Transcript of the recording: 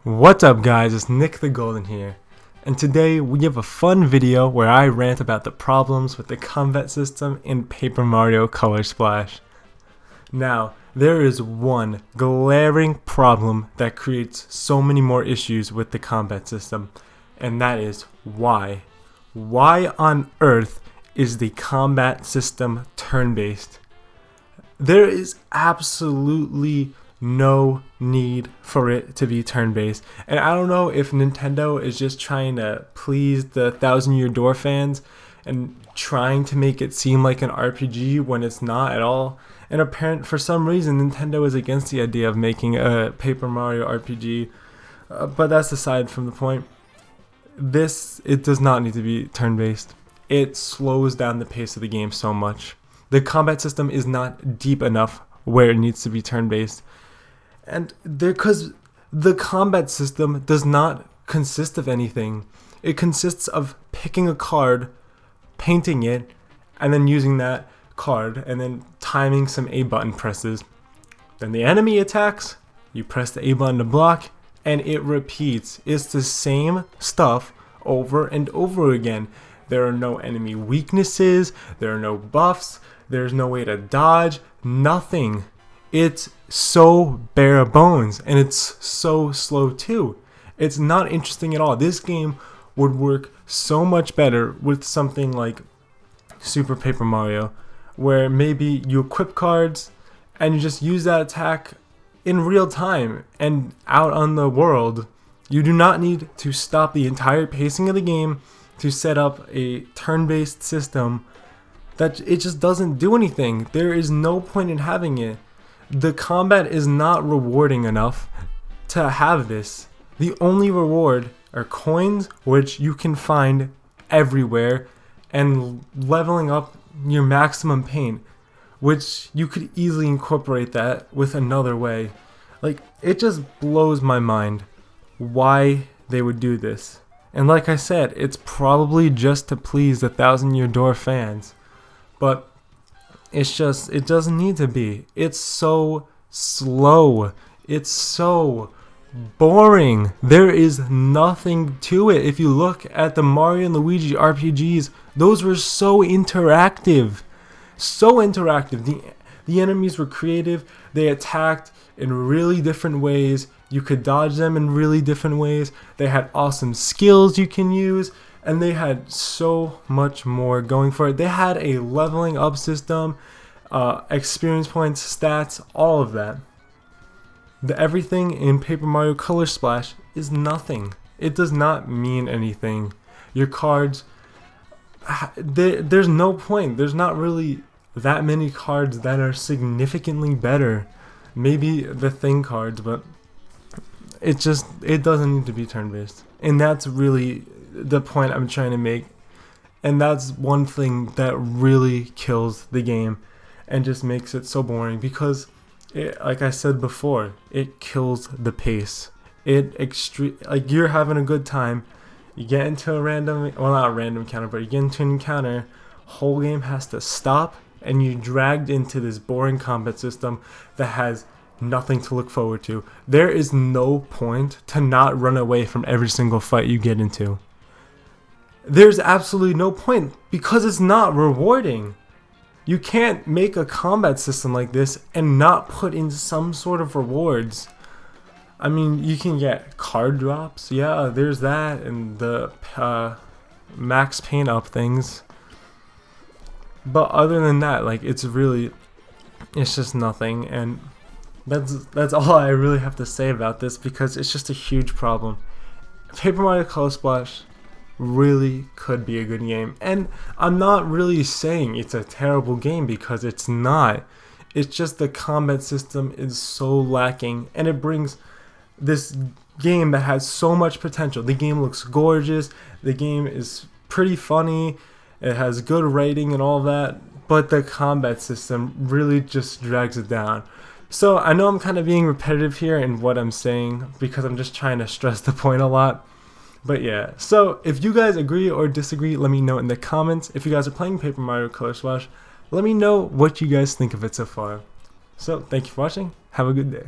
What's up guys, it's Nick the Golden here, and today we have a fun video where I rant about the problems with the combat system in Paper Mario Color Splash. Now, there is one glaring problem that creates so many more issues with the combat system, and that is why. Why on earth is the combat system turn-based? There is absolutely no need for it to be turn-based, and I don't know if Nintendo is just trying to please the Thousand Year Door fans and trying to make it seem like an RPG when it's not at all. And for some reason Nintendo is against the idea of making a Paper Mario RPG, but that's aside from the point. It does not need to be turn-based. It slows down the pace of the game so much. The combat system is not deep enough where it needs to be turn-based. And because the combat system does not consist of anything. It consists of picking a card, painting it, and then using that card, and then timing some A button presses. Then the enemy attacks, you press the A button to block, and it repeats. It's the same stuff over and over again. There are no enemy weaknesses, there are no buffs, there's no way to dodge, nothing. It's so bare bones, and it's so slow too. It's not interesting at all. This game would work so much better with something like Super Paper Mario, where maybe you equip cards and you just use that attack in real time and out on the world. You do not need to stop the entire pacing of the game to set up a turn-based system that it just doesn't do anything. There is no point in having it. The combat is not rewarding enough to have this. The only reward are coins, which you can find everywhere, and leveling up your maximum paint, which you could easily incorporate that with another way. Like, it just blows my mind why they would do this. And like I said, it's probably just to please the Thousand Year Door fans. But it doesn't need to be. It's so slow. It's so boring. There is nothing to it. If you look at the Mario and Luigi RPGs, those were so interactive. So interactive. The enemies were creative. They attacked in really different ways. You could dodge them in really different ways. They had awesome skills you can use. And they had so much more going for it. They had a leveling up system, experience points, stats, all of that. Everything in Paper Mario Color Splash is nothing. It does not mean anything. Your cards, there's no point. There's not really that many cards that are significantly better. Maybe the thing cards, but it doesn't need to be turn-based. And that's really the point I'm trying to make, and that's one thing that really kills the game and just makes it so boring, because like I said before, it kills the pace. Like, you're having a good time, you get into a random, well, not a random encounter, but you get into an encounter, whole game has to stop, and you're dragged into this boring combat system that has nothing to look forward to. There is no point to not run away from every single fight you get into. There's absolutely no point, because it's not rewarding. You can't make a combat system like this and not put in some sort of rewards. I mean, you can get card drops, yeah, there's that, and the max paint up things. But other than that, like, it's just nothing, and that's all I really have to say about this, because it's just a huge problem. Paper Mario Color Splash really could be a good game, and I'm not really saying it's a terrible game, because it's not. It's just the combat system is so lacking, and it brings this game that has so much potential. The game looks gorgeous, the game is pretty funny, it has good writing and all that, but the combat system really just drags it down. So I know I'm kind of being repetitive here in what I'm saying, because I'm just trying to stress the point a lot. But yeah, so if you guys agree or disagree, let me know in the comments. If you guys are playing Paper Mario Color Splash, let me know what you guys think of it so far. So thank you for watching. Have a good day.